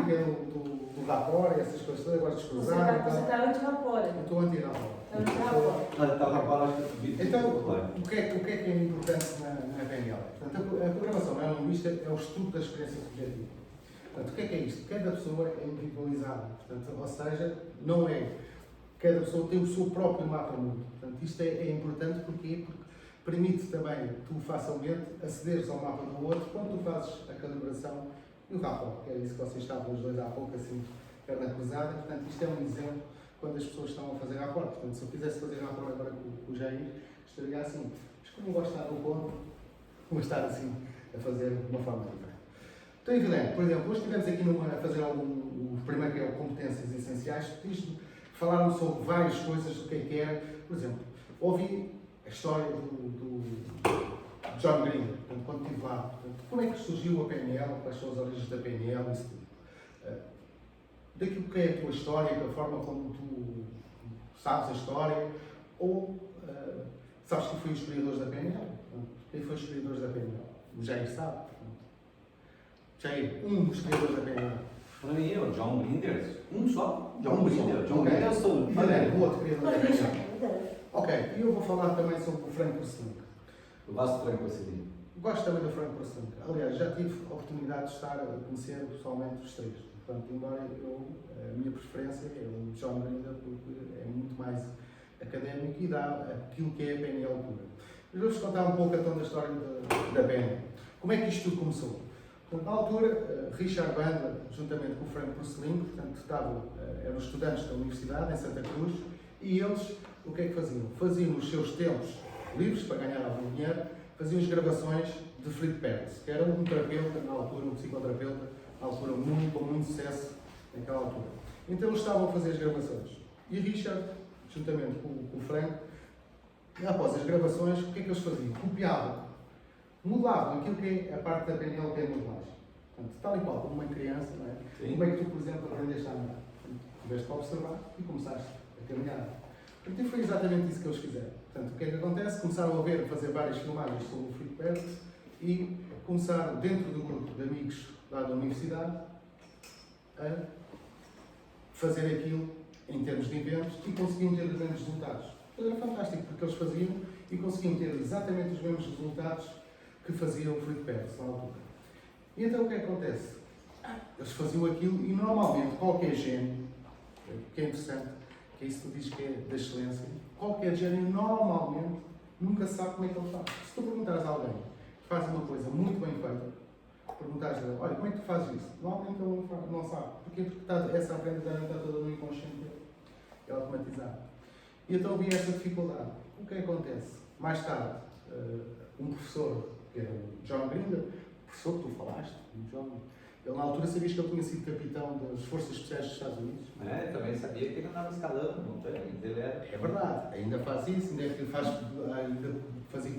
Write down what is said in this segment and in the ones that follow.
que é do rapor, essas coisas todas, agora descruzar. Você está anti-rapor. Eu estou anti-rapor. Então, o que é importante na PNL? Portanto, a programação neurolinguística é o estudo da experiência subjetiva. Portanto, o que é isto? Cada pessoa é individualizada. Portanto, ou seja, não é. Cada pessoa tem o seu próprio mapa mundo. Portanto, isto é importante porque permite também tu facilmente acederes ao mapa do outro quando tu fazes a calibração e o rapport, que era isso que vocês estavam os dois há pouco, assim, perna cruzada. Portanto, isto é um exemplo quando as pessoas estão a fazer rapport. Portanto, se eu quisesse fazer rapport agora com o Jair, estaria assim. Mas como eu gosto de estar no ponto, vou estar assim a fazer de uma forma diferente. Então, evidente, por exemplo, hoje estivemos aqui a fazer o primeiro que é o competências essenciais. Falaram sobre várias coisas do que era. Por exemplo, ouvi a história do John Grinder, portanto, quando estive lá. Portanto, como é que surgiu a PNL, quais são as origens da PNL, isso tudo. Daquilo que é a tua história, da forma como tu sabes a história, ou sabes que foi os criadores da PNL. Quem foi os criadores da PNL? O Jair sabe. Jair, um dos criadores da PNL. Para mim, o John Grinder. Um só? John Grinder. John Okay. Grinder eu sou. O outro criador da PNL. Ok, e eu vou falar também sobre o Frank Purcell. Eu gosto do Frank Purcell. Gosto também do Frank Purcell. Aliás, já tive a oportunidade de estar a conhecer pessoalmente os três. Portanto, embora a minha preferência é o John Grinder, porque é muito mais académico e dá aquilo que é a PNL pura. Mas vou-vos contar um pouco então da história da PNL. Como é que isto tudo começou? Portanto, na altura, Richard Bandler, juntamente com o Frank Purcell, portanto, eram estudantes da universidade em Santa Cruz, e eles, o que é que faziam? Faziam os seus tempos livres, para ganhar algum dinheiro, faziam as gravações de Felipe Perez, que era um terapeuta, na altura, um psicoterapeuta, na altura, com muito sucesso naquela altura. Então eles estavam a fazer as gravações. E Richard, juntamente com o Frank, após as gravações, o que é que eles faziam? Copiavam, mudavam aquilo que é a parte da PNL que é a modelagem. Portanto, tal e qual, como uma criança, não é? Sim. Como é que tu, por exemplo, aprendeste a andar? Tiveste para observar e começaste a caminhar. Portanto, foi exatamente isso que eles fizeram. Portanto, o que é que acontece? Começaram a fazer várias filmagens sobre o Felipe Perez e começaram, dentro do grupo de amigos lá da universidade, a fazer aquilo em termos de eventos e conseguiam ter os mesmos resultados. Era fantástico, porque eles faziam e conseguiam ter exatamente os mesmos resultados que fazia o Felipe Perez na altura. E então o que é que acontece? Eles faziam aquilo e normalmente qualquer gênio, que é interessante, que é isso que tu dizes que é da excelência, qualquer gênio normalmente nunca sabe como é que ele faz. Se tu perguntares a alguém que faz uma coisa muito bem feita, perguntares-lhe, olha, como é que tu fazes isso? Normalmente ele não sabe. Porquê? Porque essa aprendizagem está toda no inconsciente, é automatizado. E então havia essa dificuldade. O que acontece? Mais tarde, um professor, que era o John Grinder, o professor que tu falaste, o John, ele na altura sabias que ele tinha sido capitão das Forças Especiais dos Estados Unidos? Também sabia que ele andava escalando montanha. É verdade, ainda faz isso, ainda fazia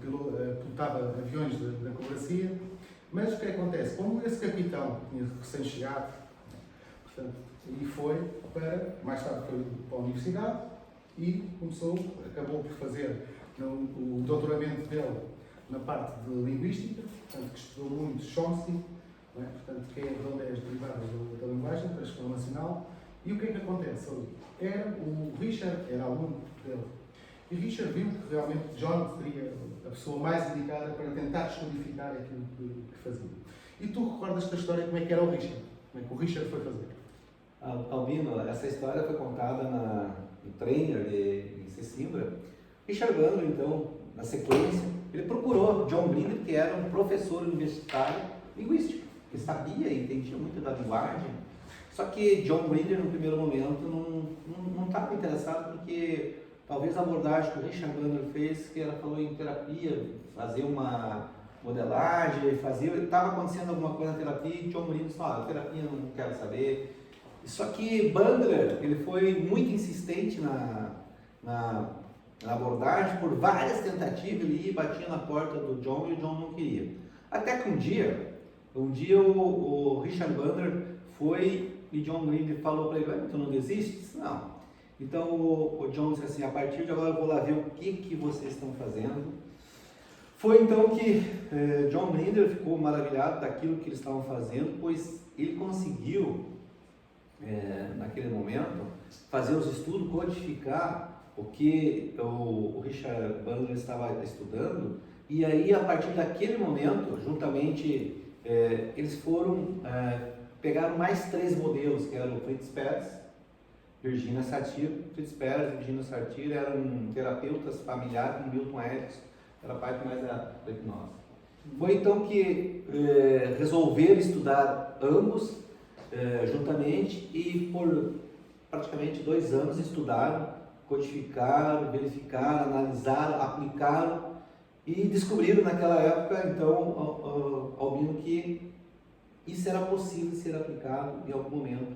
pilotava aviões da Cobracia. Mas o que acontece? Como esse capitão tinha recém-chegado, portanto, e mais tarde foi para a universidade e acabou por fazer o doutoramento dele na parte de linguística, portanto, que estudou muito Chomsky, não é? Portanto, que é de onde é as derivadas da linguagem transformacional. E o que é que acontece ali? O Richard era aluno dele. E Richard viu que realmente John seria a pessoa mais indicada para tentar descodificar aquilo que fazia. E tu recordas da história como é que era o Richard? Como é que o Richard foi fazer? Albino, essa história foi contada no trainer de Sesimbra. Richard Bandler, então, na sequência, ele procurou John Grinder, que era um professor universitário linguístico, que sabia e entendia muito da linguagem. Só que John Grinder, no primeiro momento, não estava interessado, porque talvez a abordagem que o Richard Bandler fez, que ela falou em terapia, fazer uma modelagem, estava acontecendo alguma coisa na terapia, e John Grinder falou, terapia não quero saber. Só que Bandler, ele foi muito insistente na abordagem, por várias tentativas, ele ia e batia na porta do John e o John não queria. Até que um dia o Richard Bandler foi e John Grinder falou para ele, tu não desistes? Não. Então o John disse assim, a partir de agora eu vou lá ver o que vocês estão fazendo. Foi então que John Grinder ficou maravilhado daquilo que eles estavam fazendo, pois ele conseguiu, naquele momento, fazer os estudos, codificar o que o Richard Bandler estava estudando, e aí, a partir daquele momento, juntamente, eles foram, pegaram mais 3 modelos, que eram o Fritz Perls, Virginia Satir. Fritz Perls e Virginia Satir eram terapeutas familiares com Milton Erickson, era a parte mais da hipnose. Foi então que resolveram estudar ambos juntamente, e por praticamente 2 anos estudaram, codificaram, verificaram, analisaram, aplicaram e descobriram naquela época, então, Albino, que isso era possível ser aplicado em algum momento,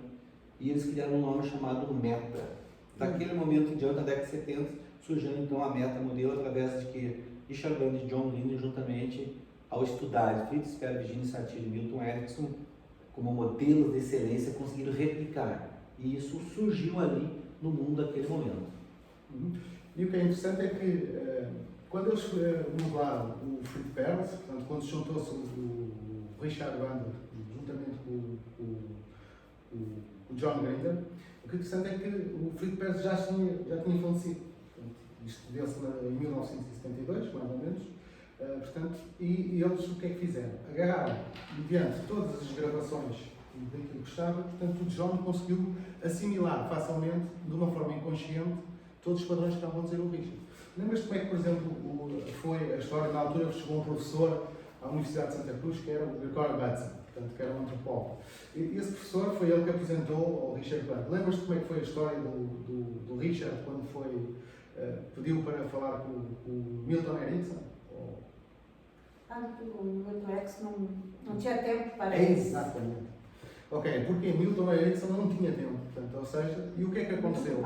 e eles criaram um nome chamado Meta. Daquele momento em diante, na década de 70, surgiu então a Meta modelo, através de que Richard Bandler e John Grinder, juntamente ao estudar Fritz Perls, Virginia Satir e Milton Erickson como modelos de excelência, conseguiram replicar, e isso surgiu ali no mundo daquele momento. E o que é interessante é que quando eles mudaram o Fritz Perls, portanto, quando juntou-se o Richard Bandler juntamente com o John Grinder, o que é interessante é que o Fritz Perls já tinha falecido. Portanto, isto deu-se em 1972, mais ou menos. Portanto, e eles o que é que fizeram? Agarraram, mediante todas as gravações daquilo que estava, portanto, o John conseguiu assimilar facilmente, de uma forma inconsciente, todos os padrões que estavam a dizer o Richard. Lembras-te como é que, por exemplo, foi a história, na altura chegou um professor à Universidade de Santa Cruz, que era o Gregory Bateson, portanto, que era um antropólogo. E esse professor foi ele que apresentou ao Richard Bandler. Lembras-te como é que foi a história do Richard, quando foi, pediu para falar com o Milton Erickson? O Milton Erickson não tinha tempo para isso. Exatamente. Ok, porque Milton Erickson não tinha tempo, portanto, ou seja, e o que é que aconteceu?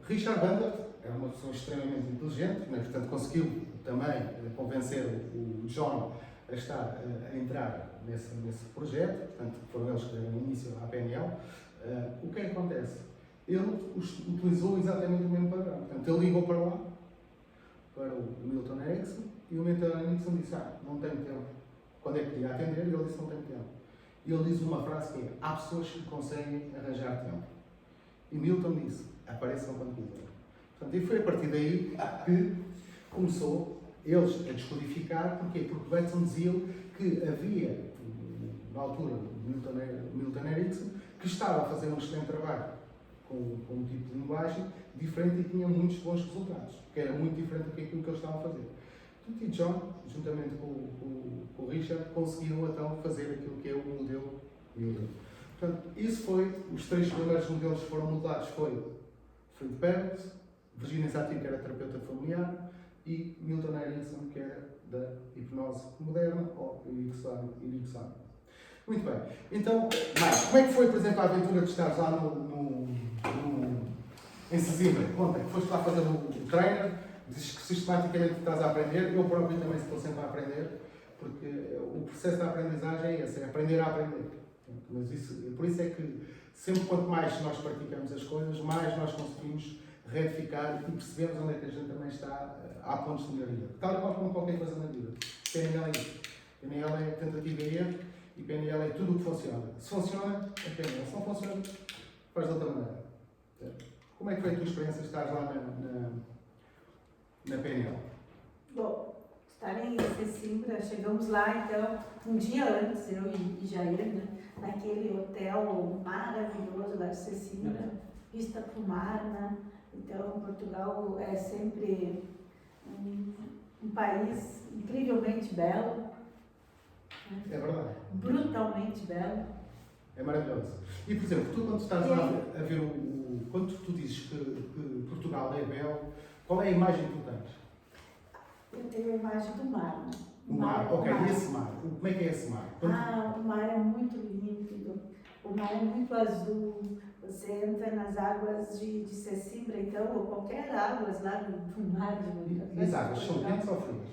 Richard Bandler era uma pessoa extremamente inteligente, mas, portanto, conseguiu também convencer o John a estar a entrar nesse projeto, portanto, foram eles que deram início à PNL. O que é que acontece? Ele utilizou exatamente o mesmo padrão, portanto, ele ligou para lá, para o Milton Erickson, e o Milton Erickson disse: não tenho tempo. Quando é que ia atender? E ele disse: não tenho tempo. E ele diz uma frase que é: há pessoas que conseguem arranjar tempo. E Milton disse: apareçam quando quiserem. Portanto, e foi a partir daí que começou eles a descodificar. Porquê? Porque Bateson dizia que havia, na altura, Milton Erickson, que estava a fazer um excelente trabalho com um tipo de linguagem diferente e tinha muitos bons resultados, que era muito diferente do que aquilo que eles estavam a fazer. Portanto, e John, juntamente com o Richard, conseguiram então fazer aquilo que é o modelo Milton. Portanto, isso foi, os 3 primeiros modelos que foram modelados foi Fritz Perls, Virginia Satir, que era terapeuta familiar, e Milton Erickson, que era da hipnose moderna, ou ericksoniana. Muito bem. Então, Marcos, como é que foi, por exemplo, a aventura de estares lá em Sesimbra? Conta, que foste lá fazer o trainer, dizes que sistematicamente estás a aprender, eu próprio também estou sempre a aprender, porque o processo da aprendizagem é esse, é aprender a aprender. Mas por isso é que sempre quanto mais nós praticamos as coisas, mais nós conseguimos retificar e percebemos onde é que a gente também está, há pontos de melhoria. Tal e qual como qualquer coisa na vida. PNL é isso. PNL é tentativa e erro, e PNL é tudo o que funciona. Se funciona, é PNL. Se não funciona, faz de outra maneira. Como é que foi a tua experiência de estar lá na PNL? Bom, estar em Sesimbra, chegamos lá então um dia antes, eu e Jair, né, naquele hotel maravilhoso lá de Sesimbra, vista para o mar, né? Então Portugal é sempre um país incrivelmente belo. É verdade. Brutalmente belo. É maravilhoso. E, por exemplo, tu quando estás lá a ver quando tu dizes que Portugal é belo, qual é a imagem que tu tens? Eu tenho a imagem do mar, né? O mar, ok. E esse mar? Como é que é esse mar? O mar é muito límpido, o mar é muito azul. Você entra nas águas de Sesimbra, então, ou qualquer águas lá do mar. E as águas são quentes ou frias?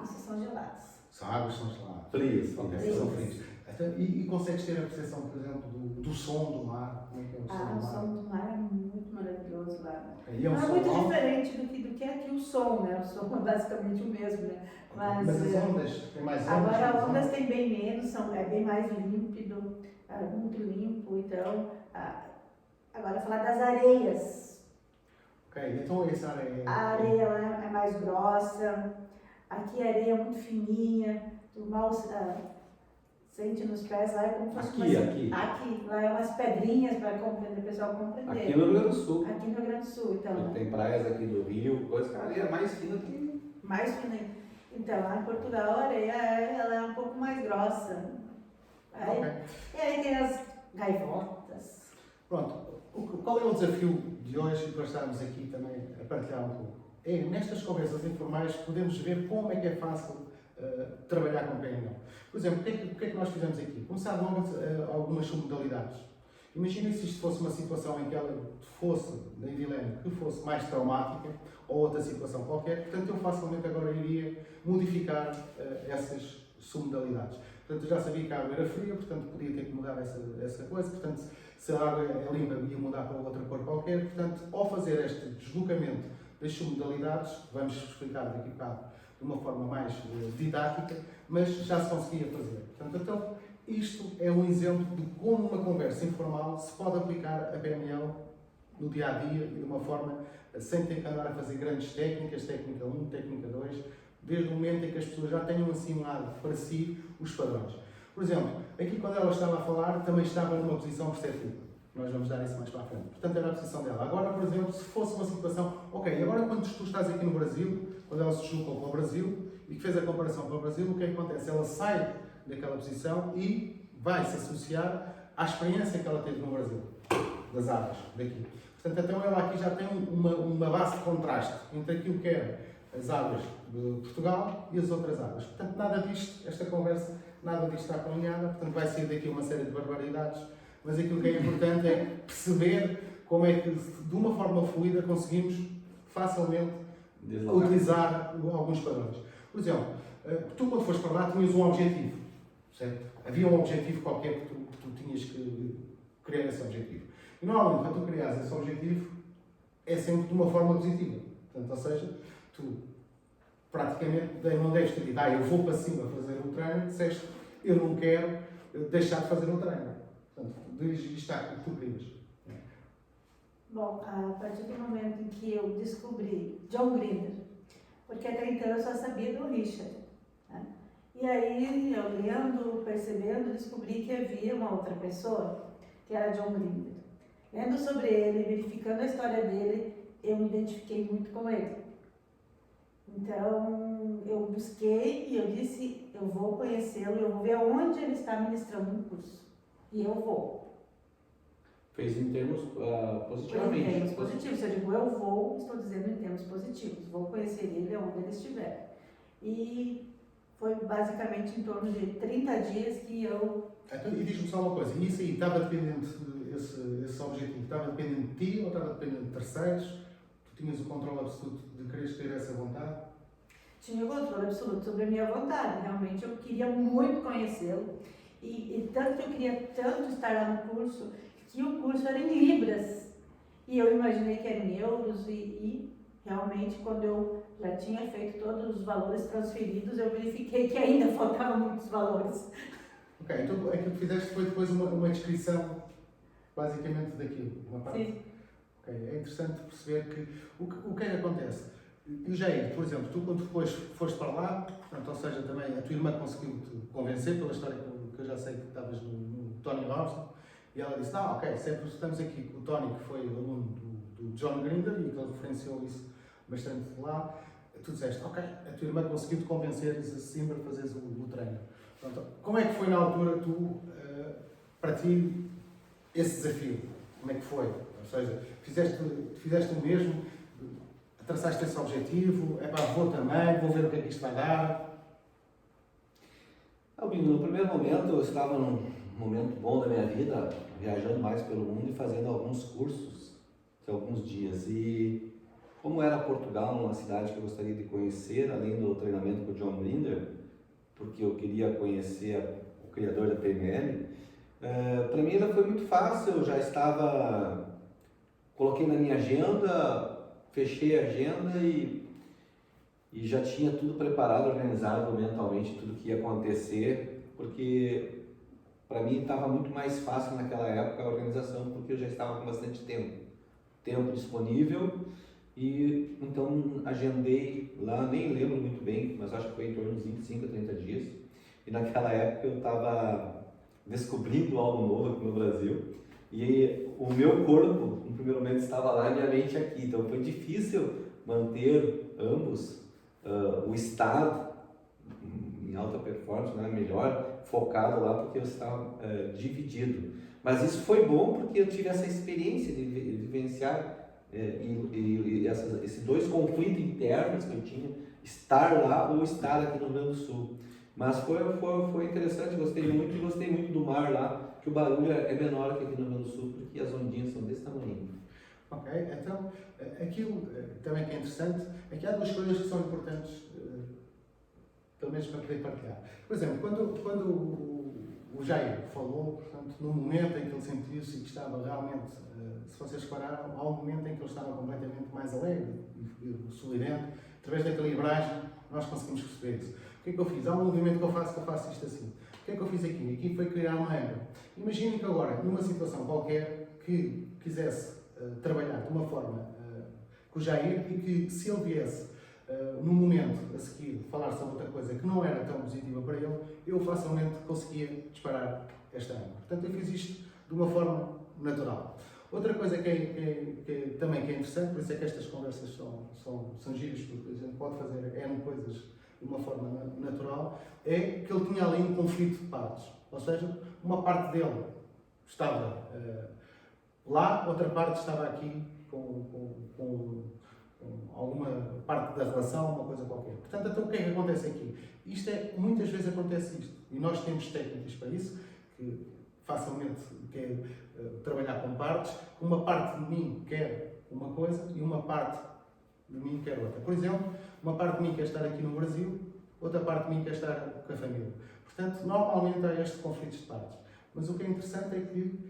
Isso são geladas. São águas são geladas. Frias. São frias. E consegues ter a percepção, por exemplo, do som do mar? Como é que é o som do mar? O som do mar é muito maravilhoso lá. Okay. Não é muito diferente do que aqui o som, né? O som é basicamente o mesmo, né? Mas as ondas, tem mais ondas? Agora as ondas tem bem menos, é bem mais límpido. então, agora falar das areias. Ok, então essa área A areia ela é mais grossa, aqui a areia é muito fininha, tu mal sente nos pés, lá é como se fosse aqui, lá é umas pedrinhas para compreender, o pessoal compreender. Aqui no Rio Grande do Sul. Aqui no Rio Grande do Sul, então. Tem praias aqui do Rio, coisa que a areia é mais fina que... Mais fina. Então, lá em Portugal a areia ela é um pouco mais grossa. Aí, Ok. E aí tem as gaivotas. Pronto, qual é o desafio de hoje para estarmos aqui também a partilhar um pouco? Nestas conversas informais podemos ver como é que é fácil trabalhar com PNL. Por exemplo, o que é que nós fizemos aqui? Começar logo algumas submodalidades. Imaginem se isto fosse uma situação em que ela fosse, da Edilene, que fosse mais traumática ou outra situação qualquer, portanto eu facilmente agora iria modificar essas submodalidades. Portanto, eu já sabia que a água era fria, portanto podia ter que mudar essa coisa, portanto se a água é limpa ia mudar para outra cor qualquer, portanto ao fazer este deslocamento das submodalidades, vamos explicar daqui a bocado de uma forma mais didática, mas já se conseguia fazer. Portanto, então, isto é um exemplo de como uma conversa informal se pode aplicar a PNL no dia-a-dia e de uma forma sem ter que andar a fazer grandes técnicas, técnica 1, técnica 2, desde o momento em que as pessoas já tenham assimilado para si os padrões. Por exemplo, aqui quando ela estava a falar, também estava numa posição perceptiva. Nós vamos dar isso mais para a frente. Portanto, era a posição dela. Agora, por exemplo, se fosse uma situação, ok, agora quando tu estás aqui no Brasil, quando ela se deslocou para o Brasil e que fez a comparação para o Brasil, o que é que acontece? Ela sai daquela posição e vai se associar à experiência que ela teve no Brasil, das águas daqui. Portanto, então ela aqui já tem uma base de contraste entre aquilo que é as águas de Portugal e as outras águas. Portanto, nada disto, esta conversa, nada disto está planeada, portanto vai sair daqui uma série de barbaridades, mas aquilo que é importante é perceber como é que, de uma forma fluida, conseguimos facilmente utilizar alguns padrões. Por exemplo, tu quando foste para lá tinhas um objetivo, certo? Havia um objetivo qualquer que tu tinhas que criar esse objetivo. E normalmente, quando tu crias esse objetivo, é sempre de uma forma positiva. Portanto, ou seja, tu praticamente não deves ter dito, eu vou para cima fazer o treino, disseste, eu não quero deixar de fazer o treino. Portanto, isto está o que tu querias. Bom, a partir do momento em que eu descobri John Grinder, porque até então eu só sabia do Richard, né? E aí, eu lendo, percebendo, descobri que havia uma outra pessoa, que era John Grinder. Lendo sobre ele, verificando a história dele, eu me identifiquei muito com ele. Então, eu busquei e eu disse, eu vou conhecê-lo, eu vou ver onde ele está ministrando um curso. E eu vou. Fez em termos positivamente. Em termos positivos. Eu digo, eu vou, estou dizendo em termos positivos. Vou conhecer ele onde ele estiver. E foi basicamente em torno de 30 dias que eu... Então, e diz-me só uma coisa, e isso aí estava dependente, esse objetivo, estava dependente de ti ou estava dependente de terceiros? Tu tinhas o controle absoluto de quereres ter essa vontade? Tinha o controle absoluto sobre a minha vontade. Realmente eu queria muito conhecê-lo. E tanto que eu queria tanto estar lá no curso, que o curso era em libras. E eu imaginei que era em euros e realmente quando eu já tinha feito todos os valores transferidos, eu verifiquei que ainda faltavam muitos valores. Ok, então aquilo que fizeste foi depois uma descrição basicamente daquilo, uma parte. Sim. Okay, é interessante perceber que o que é que acontece. E Jair, por exemplo, tu quando depois foste para lá, portanto, ou seja, também a tua irmã conseguiu-te convencer pela história que eu já sei que estavas no Tony Robson, e ela disse, ok, sempre estamos aqui com o Tony, que foi aluno do John Grinder, e que ele referenciou isso bastante lá, tu disseste, ok, a tua irmã conseguiu-te convencer e assim para fazeres o treino. Pronto, como é que foi na altura para ti, esse desafio? Como é que foi? Ou seja, fizeste o mesmo, traçaste esse objetivo, vou também, vou ver o que é que isto vai dar? Albino, no primeiro momento eu estava num momento bom da minha vida, viajando mais pelo mundo e fazendo alguns cursos de alguns dias. E como era Portugal, uma cidade que eu gostaria de conhecer, além do treinamento com o John Grinder, porque eu queria conhecer o criador da PNL, para mim ela foi muito fácil, eu já estava, coloquei na minha agenda, fechei a agenda e já tinha tudo preparado, organizado mentalmente, tudo que ia acontecer, porque para mim estava muito mais fácil naquela época a organização, porque eu já estava com bastante tempo disponível, e então agendei lá, nem lembro muito bem, mas acho que foi em torno de 25 a 30 dias, e naquela época eu estava descobrindo algo novo aqui no Brasil, e o meu corpo, no primeiro momento, estava lá e minha mente aqui, então foi difícil manter ambos, o estado em alta performance, né, melhor, focado lá, porque eu estava dividido. Mas isso foi bom porque eu tive essa experiência de vivenciar esses dois conflitos internos que eu tinha, estar lá ou estar aqui no Rio Grande do Sul. Mas foi interessante, gostei muito do mar lá, que o barulho é menor que aqui no Rio Grande do Sul, porque as ondinhas são desse tamanho. Ok, então, aquilo também que é interessante é que há duas coisas que são importantes, pelo menos para poder partilhar. Por exemplo, quando o Jair falou, portanto, no momento em que ele sentiu-se que estava realmente, se vocês repararam, há um momento em que ele estava completamente mais alegre e sorridente, através da calibragem, nós conseguimos perceber isso. O que é que eu fiz? Há um movimento que eu faço isto assim. O que é que eu fiz aqui? Aqui foi criar uma ângulo. Imaginem que agora, numa situação qualquer, que quisesse trabalhar de uma forma com o Jair e que, se ele viesse no momento a seguir falar sobre outra coisa que não era tão positiva para ele, eu facilmente conseguia disparar esta ângulo. Portanto, eu fiz isto de uma forma natural. Outra coisa que também é interessante, por isso é que estas conversas são giras, porque a gente pode fazer N coisas de uma forma natural, é que ele tinha ali um conflito de partes. Ou seja, uma parte dele estava lá, outra parte estava aqui com alguma parte da relação, uma coisa qualquer. Portanto, então o que é que acontece aqui? Muitas vezes acontece isto. E nós temos técnicas para isso, que facilmente quer trabalhar com partes. Uma parte de mim quer uma coisa e uma parte de mim quer outra. Por exemplo, uma parte de mim quer estar aqui no Brasil, outra parte de mim quer estar com a família. Portanto, normalmente há estes conflitos de partes. Mas o que é interessante é que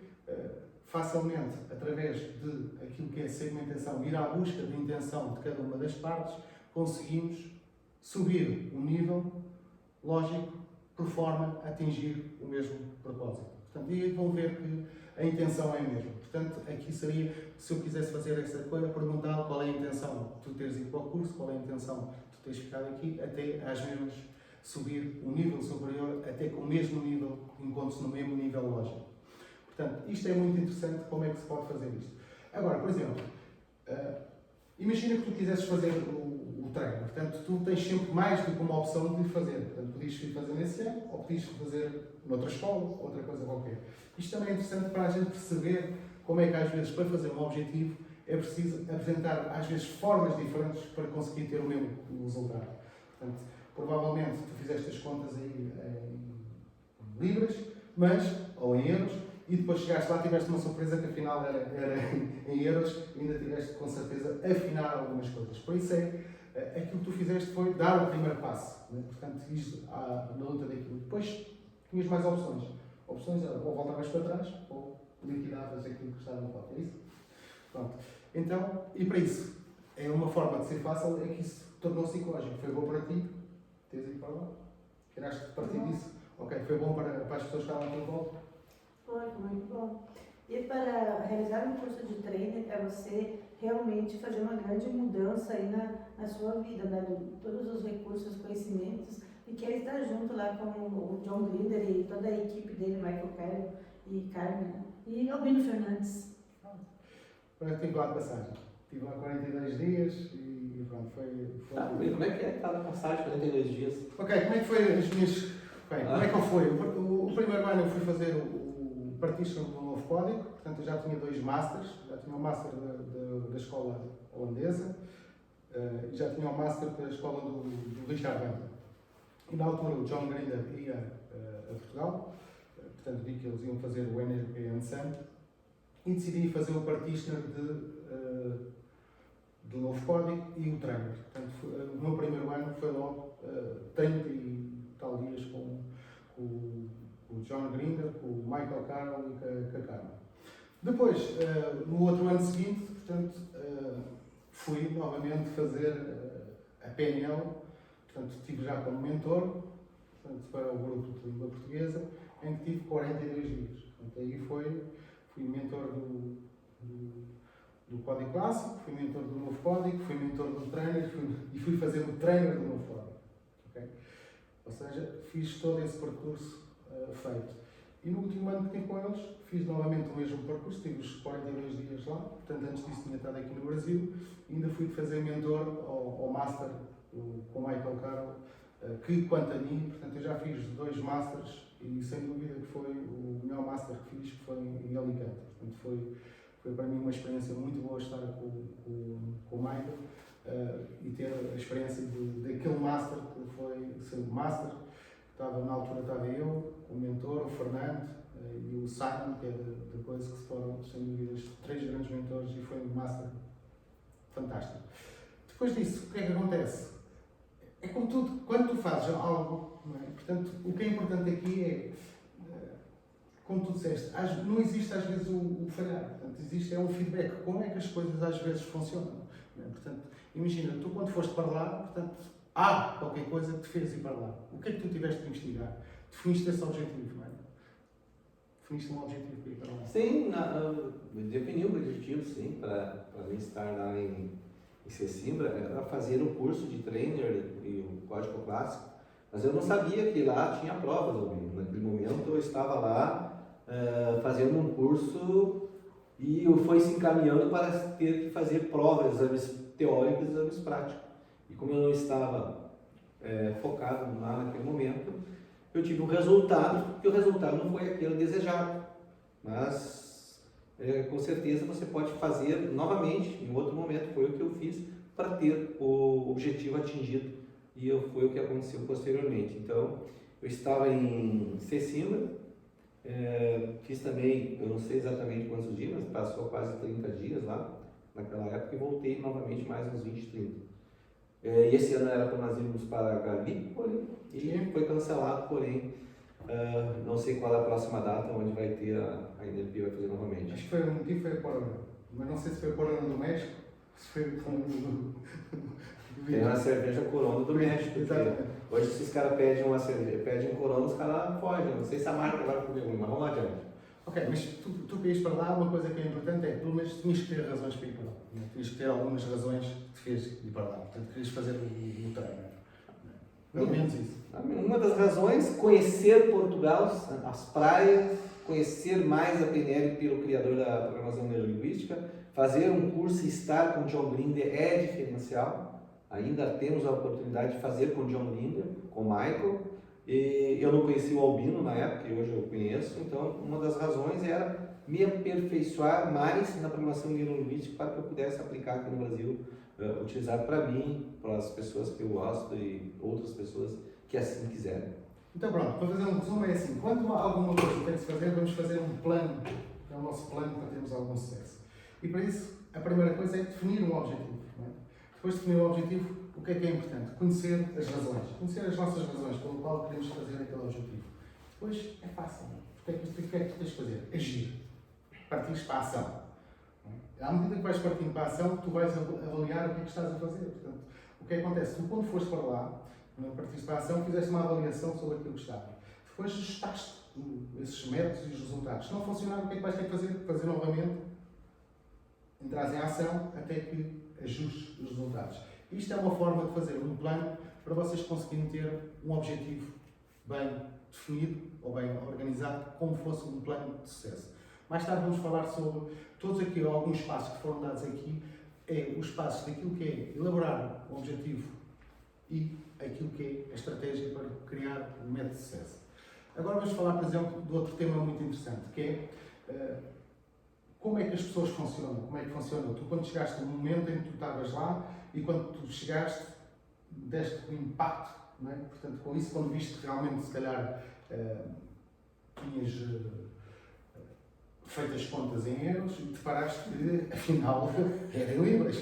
facilmente, através de aquilo que é a segmentação, ir à busca da intenção de cada uma das partes, conseguimos subir o nível lógico por forma a atingir o mesmo propósito. Portanto, e vão ver que a intenção é a mesma. Portanto, aqui seria, se eu quisesse fazer essa coisa, perguntar qual é a intenção de tu teres ido para o curso, qual é a intenção de tu teres ficado aqui, até às mesmas subir o nível superior, até com o mesmo nível, encontre-se no mesmo nível lógico. Portanto, isto é muito interessante, como é que se pode fazer isto. Agora, por exemplo, imagina que tu quisesses fazer o treino. Portanto, tu tens sempre mais do que uma opção de fazer. Portanto, podias ir fazer nesse ano, ou podias fazer noutra escola, outra coisa qualquer. Isto também é interessante para a gente perceber como é que, às vezes, para fazer um objetivo, é preciso apresentar, às vezes, formas diferentes para conseguir ter o mesmo resultado. Portanto, provavelmente, tu fizeste as contas aí em libras, ou em euros, e depois chegaste lá, tiveste uma surpresa que afinal era em euros, e ainda tiveste com certeza afinar algumas coisas. Por isso aquilo que tu fizeste foi dar o primeiro passo. Né? Portanto, isto na luta daquilo. Depois tinhas mais opções. Opções eram ou voltavas para trás, ou liquidavas aquilo que estava na falta. É isso? Pronto. Então, e para isso, é uma forma de ser fácil, é que isso tornou-se psicológico. Foi bom para ti, teres ido para lá? Queres partir disso? Ok, foi bom para as pessoas que estavam à tua volta? Foi muito bom. E para realizar um curso de trainer é você realmente fazer uma grande mudança aí na sua vida, dando todos os recursos, conhecimentos, e quer estar junto lá com o John Grinder e toda a equipe dele, Michael Carey e Carmen, e Albino Fernandes. Eu estive lá de passagem. Estive lá 42 dias e pronto, foi... Como é que é estar na passagem 42 dias? Ok, como é que foi as minhas... Bem, como é que eu fui? O primeiro ano eu fui fazer o Practitioner do novo código, portanto eu já tinha 2 masters, já tinha o master da escola holandesa e já tinha o master da escola do Richard Bandler. E na altura o John Grinder ia a Portugal, portanto vi que eles iam fazer o NLP Ensemble e decidi fazer o Practitioner do novo código e o treino. Portanto, o meu primeiro ano foi logo 30 e tal dias com o John Grinder, com o Michael Carroll e com a Carmen. Depois, no outro ano seguinte, portanto, fui novamente fazer a PNL, portanto, estive já como mentor, portanto, para o grupo de língua portuguesa, em que tive 42 dias. Portanto, aí fui mentor do código clássico, fui mentor do novo código, fui mentor do trainer e fui fazer o trainer do novo código. Okay? Ou seja, fiz todo esse percurso feito. E no último ano que estive com eles, fiz novamente o mesmo percurso, tive os 42 dias lá, portanto antes disso tinha estado aqui no Brasil, e ainda fui fazer mentor ao Master com o Michael Carroll, que quanto a mim, portanto eu já fiz 2 Masters e sem dúvida que foi o melhor Master que fiz, que foi em Alicante. Portanto foi para mim uma experiência muito boa estar com o Michael e ter a experiência daquele Master que foi ser o Master. Na altura estava eu, o mentor, o Fernando e o Simon, que é da coisa, que se foram, sem dúvidas, 3 grandes mentores e foi um Master fantástico. Depois disso, o que é que acontece? É como tudo, quando tu fazes algo, não é? Portanto, o que é importante aqui é, como tu disseste, não existe às vezes o falhar, portanto, existe um feedback, como é que as coisas às vezes funcionam. Não é? Portanto, imagina, tu quando foste para lá, portanto, há qualquer coisa que te fez ir para lá. O que é que tu tiveste de investigar? Definiste esse objetivo, não é? Definiste um objetivo para ir para lá? Sim, defini um objetivo, sim, para mim estar lá em Sesimbra, era fazer o curso de trainer e o código clássico, mas eu não sabia que lá tinha provas. Naquele momento eu estava lá fazendo um curso e eu fui se encaminhando para ter que fazer provas, exames teóricos e exames práticos. E como eu não estava focado lá naquele momento, eu tive um resultado, e o resultado não foi aquele desejado. Mas, com certeza, você pode fazer novamente, em outro momento. Foi o que eu fiz para ter o objetivo atingido. E foi o que aconteceu posteriormente. Então, eu estava em Sesimbra, fiz também, eu não sei exatamente quantos dias, mas passou quase 30 dias lá, naquela época, e voltei novamente mais uns 20, 30. E esse ano era para nós irmos para Galípoli e foi cancelado, porém não sei qual é a próxima data onde vai ter a INLP vai fazer novamente. Acho que foi o motivo, foi a Corona, mas não sei se foi a Corona do México, se foi a Corona do Tem uma cerveja Corona do México. Hoje se os caras pedem uma cerveja, pedem um Corona, os caras fogem. Não sei se a marca vai comer ruim, mas vamos lá adiante. Ok, mas tu que ias para lá, uma coisa que é importante é que pelo menos tinhas que ter razões para ir para lá. Tinhas que ter algumas razões que te fez ir para lá. Portanto, querias fazer o treino. Pelo menos isso. Uma das razões, conhecer Portugal, as praias, conhecer mais a PNL pelo criador da programação neurolinguística, fazer um curso e estar com o John Grinder é diferencial. Ainda temos a oportunidade de fazer com o John Grinder, com o Michael. E eu não conhecia o Albino na época, e hoje eu conheço, então uma das razões era me aperfeiçoar mais na programação neurolinguística para que eu pudesse aplicar aqui no Brasil, utilizar para mim, para as pessoas que eu gosto e outras pessoas que assim quiserem. Então pronto, para fazer um resumo é assim, quando há alguma coisa que tem que se fazer, vamos fazer um plano, é o nosso plano para termos algum sucesso. E para isso, a primeira coisa é definir um objetivo. Não é? Depois de definir o objetivo, o que é importante? Conhecer as razões, conhecer as nossas razões pelo qual queremos fazer aquele objetivo. Depois é fácil. O que é que tu tens de fazer? Agir. Partires para a ação. À medida que vais partindo para a ação, tu vais avaliar o que é que estás a fazer. Portanto, o que acontece? Tu, quando foste para lá, quando partiste para a ação, fizeste uma avaliação sobre aquilo que estava. Depois ajustaste esses métodos e os resultados. Se não funcionar, o que é que vais ter que fazer? Fazer novamente, entrar em ação até que ajustes os resultados. Isto é uma forma de fazer um plano para vocês conseguirem ter um objetivo bem definido ou bem organizado, como fosse um plano de sucesso. Mais tarde vamos falar sobre todos aqui, alguns passos que foram dados aqui, os passos daquilo que é elaborar o objetivo e aquilo que é a estratégia para criar um método de sucesso. Agora vamos falar, por exemplo, de outro tema muito interessante, que é como é que as pessoas funcionam, como é que funciona. Tu, quando chegaste no momento em que tu estavas lá e quando tu chegaste, deste um impacto, não é? Portanto, com isso, quando viste realmente, se calhar, tinhas feito as contas em euros e te paraste que, afinal, era em libras.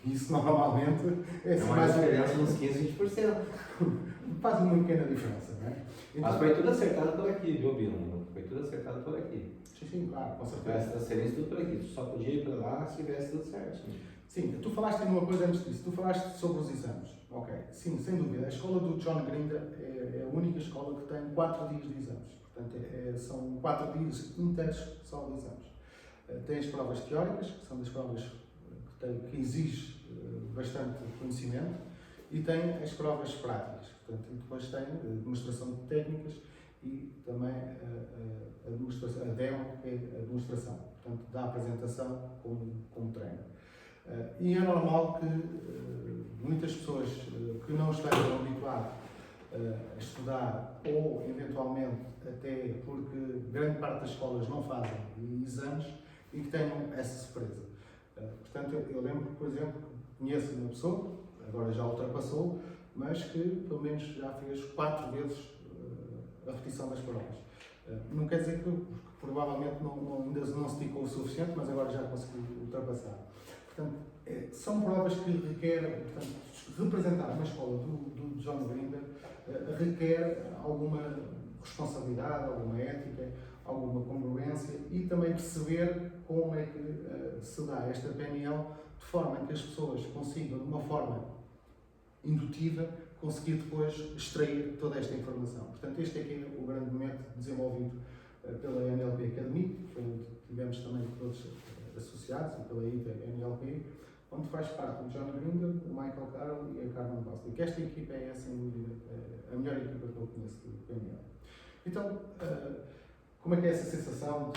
Isso, normalmente, é assim, mais diferença uns 15, 20%. Faz uma pequena diferença, não é? Então, mas foi tudo acertado por aqui, viu, Bino? Foi tudo acertado por aqui. Sim, claro, com certeza. Tivesse transferência tudo por aqui. Tu só podia ir para lá se tivesse tudo certo. Sim, tu falaste em uma coisa antes disso. Tu falaste sobre os exames. Ok, sim, sem dúvida. A escola do John Grinder é a única escola que tem 4 dias de exames. Portanto, são 4 dias inteiros só de exames. Tem as provas teóricas, que são das provas que exigem bastante conhecimento, e tem as provas práticas. Portanto, e depois tem a demonstração de técnicas e também a demo, que é a demonstração, portanto, da apresentação como treino. E é normal que muitas pessoas que não estejam habituadas a estudar, ou eventualmente até porque grande parte das escolas não fazem exames, e que tenham essa surpresa. Portanto, eu lembro, por exemplo, que conheço uma pessoa, agora já ultrapassou, mas que pelo menos já fez 4 vezes a repetição das provas. Não quer dizer que provavelmente ainda não se dedicou o suficiente, mas agora já conseguiu ultrapassar. Portanto, são provas que requerem, portanto, representar uma escola do John Grinder requer alguma responsabilidade, alguma ética, alguma congruência, e também perceber como é que se dá esta PNL de forma que as pessoas consigam, de uma forma indutiva, conseguir depois extrair toda esta informação. Portanto, este é que é o grande método desenvolvido pela NLP Academy, onde tivemos também todos associados, e pela ITA NLP, onde faz parte o John Grinder, o Michael Carroll e a Carmen Bostic. Esta equipa é, sem dúvida, a melhor equipa que eu conheço do PNL. Então, como é que é essa sensação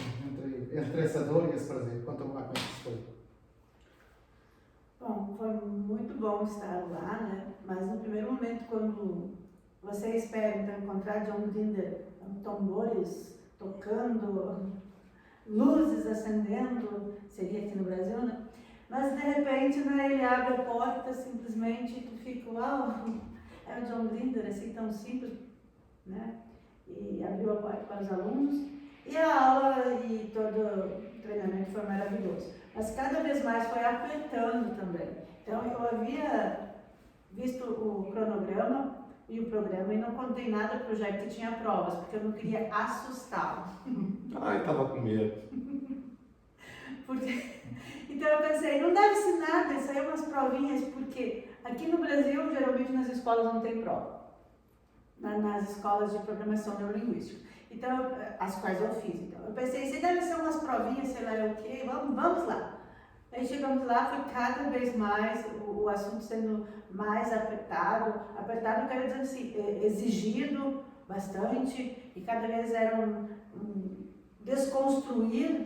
entre essa dor e esse prazer? Conta-me lá como é que isso foi. Bom, foi muito bom estar lá, né? Mas no primeiro momento, quando você espera então, encontrar John Grinder, tambores tocando, luzes acendendo, seria aqui no Brasil, né? Mas de repente, né, ele abre a porta simplesmente e tu fica, uau, é o John Grinder, assim tão simples, né? E abriu a porta para os alunos, e a aula e todo o treinamento foi maravilhoso. Mas cada vez mais foi apertando também. Então eu havia visto o cronograma e o programa e não contei nada para o Jair que tinha provas, porque eu não queria assustá-lo. Ai, tava com medo. Então eu pensei, não deve ser nada, isso aí é umas provinhas, porque aqui no Brasil, geralmente nas escolas não tem prova. Nas escolas de programação neurolinguística. Então, as quais eu fiz. Então, eu pensei, isso deve ser umas provinhas, sei lá o quê, vamos lá. Aí chegamos lá, foi cada vez mais o assunto sendo mais apertado. Apertado, eu quero dizer assim, exigido bastante, e cada vez era desconstruir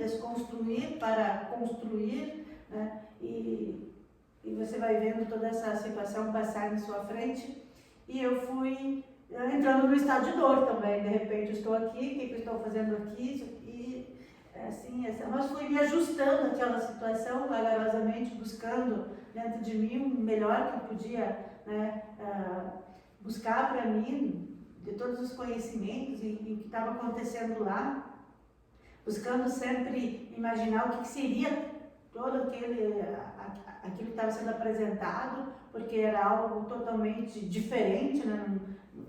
para construir, né? E você vai vendo toda essa situação passar em sua frente. E eu fui entrando no estado de dor também. De repente, eu estou aqui, o que eu estou fazendo aqui? Isso aqui, assim, mas fui me ajustando àquela situação, vagarosamente, buscando dentro de mim o melhor que eu podia, né, buscar para mim, de todos os conhecimentos e o que estava acontecendo lá, buscando sempre imaginar o que seria todo aquilo que estava sendo apresentado, porque era algo totalmente diferente, né?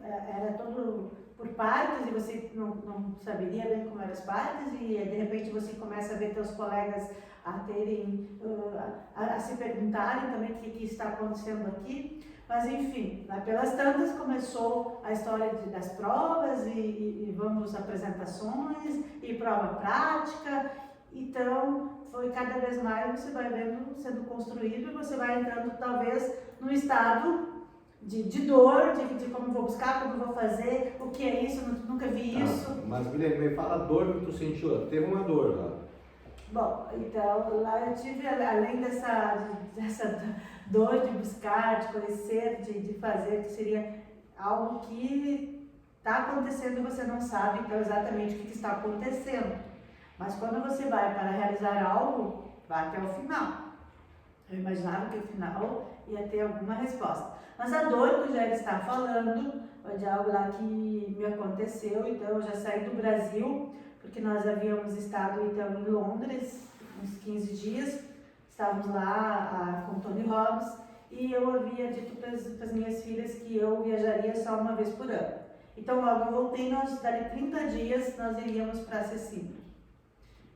Era todo por partes e você não saberia bem como eram as partes, e de repente você começa a ver seus colegas a terem, a se perguntarem também o que está acontecendo aqui. Mas enfim, lá pelas tantas começou a história das provas e vamos apresentações e prova prática. Então foi cada vez mais você vai vendo sendo construído e você vai entrando talvez no estado de dor, de como vou buscar, como vou fazer, o que é isso, nunca vi isso. Mas Guilherme, fala a dor que tu sentiu, teve uma dor lá. Bom, então lá eu tive, além dessa dor de buscar, de conhecer, de fazer, que seria algo que está acontecendo e você não sabe então exatamente o que está acontecendo. Mas quando você vai para realizar algo, vai até o final. Eu imaginava que o final ia ter alguma resposta. Mas a dor que o Jair está falando foi de algo lá que me aconteceu. Então eu já saí do Brasil, porque nós havíamos estado então em Londres uns 15 dias. Estávamos lá com Tony Robbins e eu havia dito para as minhas filhas que eu viajaria só uma vez por ano. Então logo eu voltei, dali 30 dias nós iríamos para Cecília.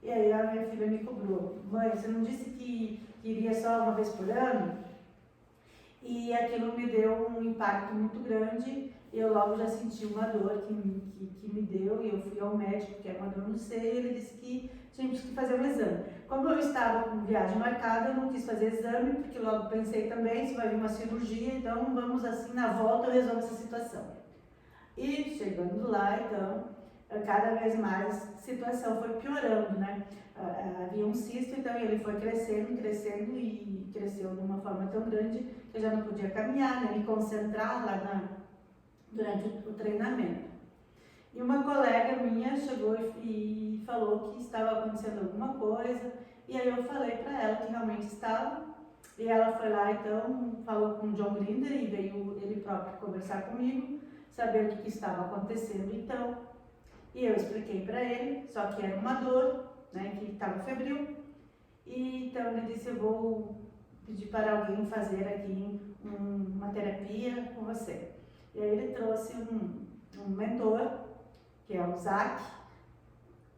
E aí a minha filha me cobrou: mãe, você não disse que iria só uma vez por ano? E aquilo me deu um impacto muito grande eu logo já senti uma dor que me deu e eu fui ao médico, que era uma dor no seio, e ele disse que tínhamos que fazer um exame. Como eu estava com viagem marcada, eu não quis fazer exame, porque logo pensei também, se vai vir uma cirurgia, então vamos assim, na volta eu resolvo essa situação. E chegando lá, então, cada vez mais a situação foi piorando, né? Havia um cisto, então ele foi crescendo, crescendo e cresceu de uma forma tão grande que eu já não podia caminhar, nem me concentrar lá durante o treinamento. E uma colega minha chegou e falou que estava acontecendo alguma coisa, e aí eu falei para ela que realmente estava, e ela foi lá então, falou com o John Grinder e veio ele próprio conversar comigo, saber o que estava acontecendo então. E eu expliquei para ele, só que era uma dor, né, que estava febril, e então ele disse, eu vou pedir para alguém fazer aqui uma terapia com você. E aí ele trouxe um mentor, que é o Zach,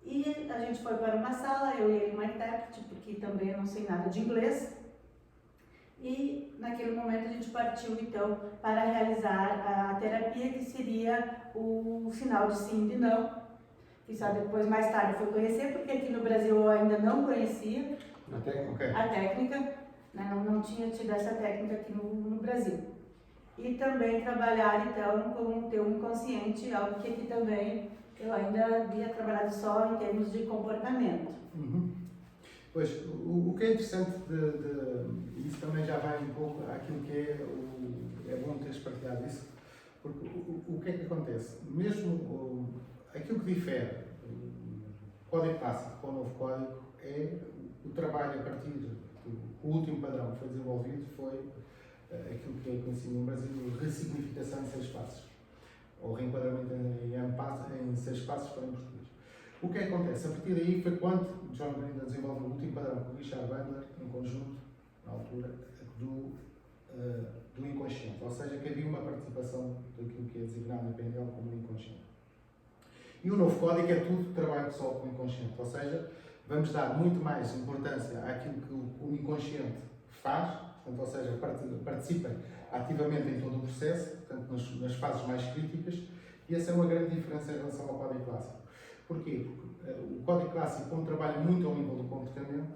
e a gente foi para uma sala, eu e ele uma intérprete, porque também eu não sei nada de inglês, e naquele momento a gente partiu então para realizar a terapia, que seria o sinal de sim e de não, que só depois, mais tarde, eu fui conhecer, porque aqui no Brasil eu ainda não conhecia a técnica, né? Não tinha tido essa técnica aqui no Brasil. E também trabalhar então com o teu inconsciente, algo que aqui também eu ainda havia trabalhado só em termos de comportamento. Uhum. Pois, o que é interessante, isso também já vai um pouco àquilo que é bom teres partilhado isso, porque o que é que acontece? Mesmo aquilo que difere o código clássico para o novo código é o trabalho a partir do último padrão que foi desenvolvido, foi aquilo que é conhecido no Brasil, ressignificação em 6 passos, ou reenquadramento em 6 passos para em português. O que acontece? A partir daí foi quando John Grinder desenvolveu o último padrão com Richard Bandler, em conjunto, na altura, do inconsciente, ou seja, que havia uma participação daquilo que é designado na PNL como inconsciente. E o novo código é tudo trabalho só com o inconsciente, ou seja, vamos dar muito mais importância àquilo que o inconsciente faz, portanto, ou seja, participa ativamente em todo o processo, portanto, nas fases mais críticas, e essa é uma grande diferença em relação ao código clássico. Porquê? Porque o código clássico, como trabalha muito ao nível do comportamento,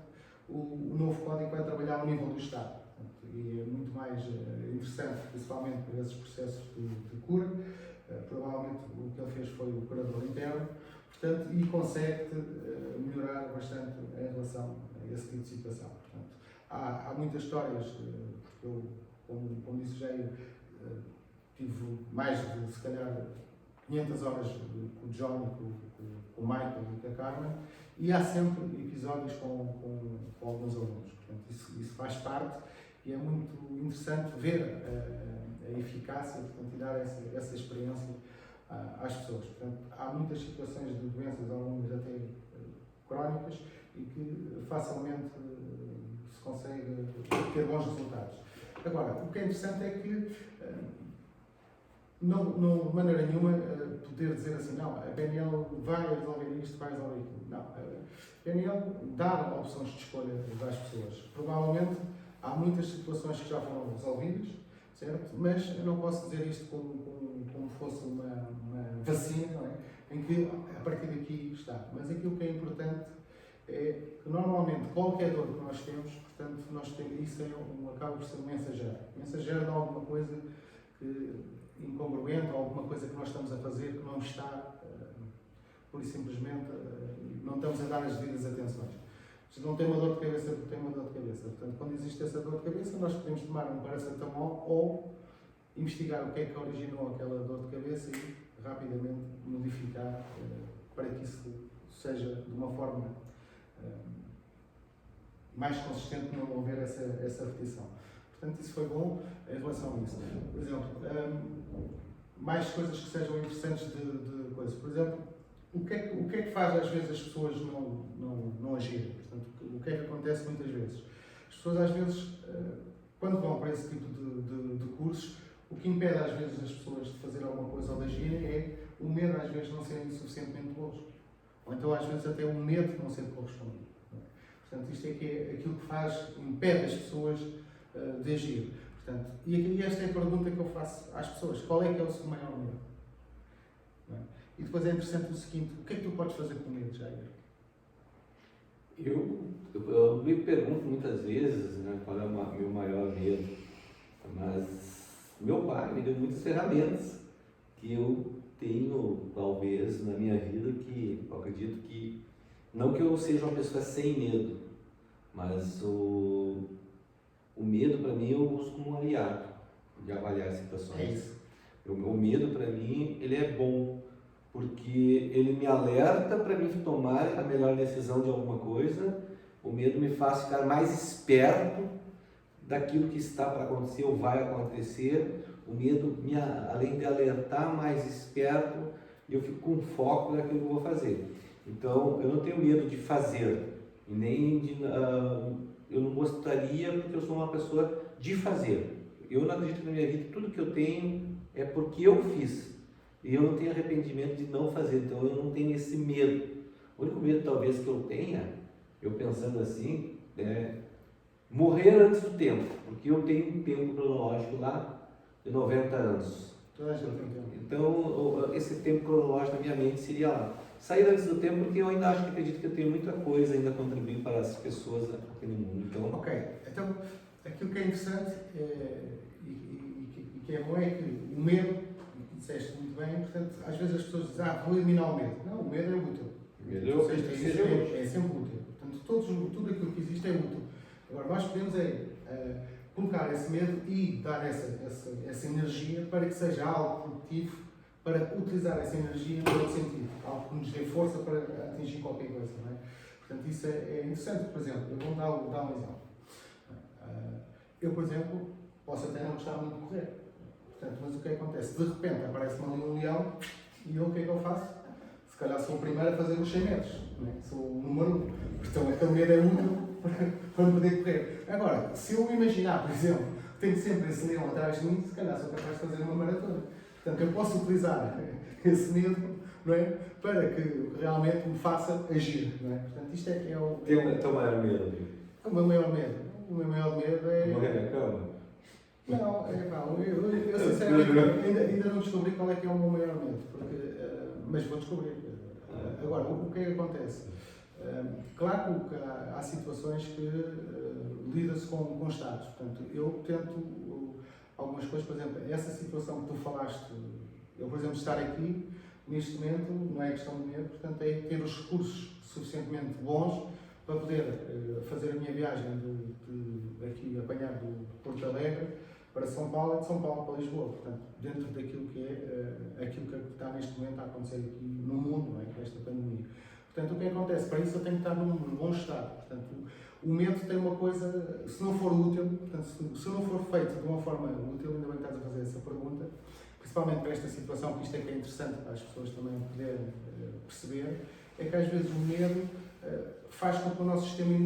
o novo código vai trabalhar ao nível do estado. Portanto, e é muito mais interessante, principalmente para esses processos de cura. Provavelmente o que ele fez foi o curador interno, portanto, e consegue melhorar bastante em relação a esse tipo de situação. Portanto, há muitas histórias, porque eu, como disse já, tive mais de, se calhar, 500 horas com o John, com o Michael e com a Carmen, e há sempre episódios com alguns alunos. Portanto, isso faz parte e é muito interessante ver a eficácia, portanto, e dar essa experiência às pessoas. Portanto, há muitas situações de doenças, algumas até crónicas, e que facilmente se consegue ter bons resultados. Agora, o que é interessante é que não, de maneira nenhuma, poder dizer assim, não, a PNL vai resolver isto, vai resolver aquilo. Não, a PNL dá opções de escolha às pessoas. Provavelmente há muitas situações que já foram resolvidas, certo? Mas eu não posso dizer isto como fosse uma vacina, não é? Em que a partir daqui está. Mas aquilo que é importante é que normalmente qualquer dor que nós temos, portanto, isso acaba por ser um mensageiro. Mensageiro de alguma coisa incongruente, ou alguma coisa que nós estamos a fazer que não está, pura e simplesmente, não estamos a dar as devidas atenções. Se não tem uma dor de cabeça, tem uma dor de cabeça. Portanto, quando existe essa dor de cabeça, nós podemos tomar um paracetamol ou investigar o que é que originou aquela dor de cabeça e rapidamente modificar para que isso seja de uma forma mais consistente, não haver essa repetição. Portanto, isso foi bom em relação a isso. Por exemplo, mais coisas que sejam interessantes de coisas. Por exemplo, o que é que faz às vezes as pessoas não agirem? Portanto, o que é que acontece muitas vezes? As pessoas às vezes, quando vão para esse tipo de cursos, o que impede às vezes as pessoas de fazer alguma coisa ou de agirem é o medo às vezes de não serem suficientemente bons. Ou então às vezes até o medo de não ser correspondido. Portanto, isto é que é aquilo que impede as pessoas de agir. Portanto, e esta é a pergunta que eu faço às pessoas: qual é que é o seu maior medo? Não é? E depois é interessante o seguinte: o que é que tu podes fazer com medo, Jair? Eu me pergunto muitas vezes, né, qual é o meu maior medo, mas meu pai me deu muitas ferramentas que eu tenho, talvez, na minha vida, que eu acredito que, não que eu seja uma pessoa sem medo, mas o medo para mim eu uso como um aliado de avaliar situações. É isso. O medo para mim, ele é bom, porque ele me alerta para mim tomar a melhor decisão de alguma coisa. O medo me faz ficar mais esperto daquilo que está para acontecer ou vai acontecer. O medo, além de alertar, mais esperto, eu fico com foco naquilo que eu vou fazer. Então, eu não tenho medo de fazer, e nem de... eu não gostaria, porque eu sou uma pessoa de fazer. Eu não acredito na minha vida, tudo que eu tenho é porque eu fiz. E eu não tenho arrependimento de não fazer, então eu não tenho esse medo. O único medo talvez que eu tenha, eu pensando assim, é morrer antes do tempo, porque eu tenho um tempo cronológico lá de 90 anos. Toda a gente tem tempo. Então, esse tempo cronológico na minha mente seria lá. Sair antes do tempo, porque eu ainda acredito que eu tenho muita coisa ainda a contribuir para as pessoas aqui no mundo. Então, Ok, então aquilo que é interessante e que é bom é que o medo, e disseste muito bem, portanto, às vezes as pessoas dizem, vou eliminar o medo. Não, o medo é útil. Eu acredito que seja útil. É sempre útil. Portanto, tudo aquilo que existe é útil. Agora, nós podemos colocar esse medo e dar essa energia para que seja algo produtivo, para utilizar essa energia no outro sentido, algo que nos dê força para atingir qualquer coisa, não é? Portanto, isso é interessante. Por exemplo, eu vou dar um exemplo. Eu, por exemplo, posso até não gostar muito de correr, portanto, mas o que acontece? De repente aparece-me ali um leão e eu, o que é que eu faço? Se calhar sou o primeiro a fazer os 100 metros, não é? Sou o número 1. Então, aquele medo é útil para me poder correr. Agora, se eu imaginar, por exemplo, que tenho sempre esse leão atrás de mim, se calhar sou capaz de fazer uma maratona. Portanto, eu posso utilizar esse medo, não é? Para que realmente me faça agir, não é? Portanto, isto é o... Tem o teu maior medo? O meu maior medo? O meu maior medo é... Morrer na cama? Não, eu sinceramente ainda não descobri qual é que é o meu maior medo, porque, mas vou descobrir. Agora, o que é que acontece? Claro que há situações que lida-se com estados. Portanto, eu tento algumas coisas, por exemplo, essa situação que tu falaste, eu, por exemplo, estar aqui, neste momento, não é questão de medo, portanto, é ter os recursos suficientemente bons para poder fazer a minha viagem de aqui, apanhar do Porto Alegre para São Paulo e de São Paulo para Lisboa. Portanto, dentro daquilo que é aquilo que está neste momento a acontecer aqui no mundo, não é? Com esta pandemia. Portanto, o que acontece? Para isso eu tenho que estar num bom estado. Portanto, o medo tem uma coisa, se não for útil, portanto, se não for feito de uma forma útil, ainda bem que estás a fazer essa pergunta, principalmente para esta situação, que isto é que é interessante para as pessoas também poderem perceber, é que às vezes o medo faz com que o nosso sistema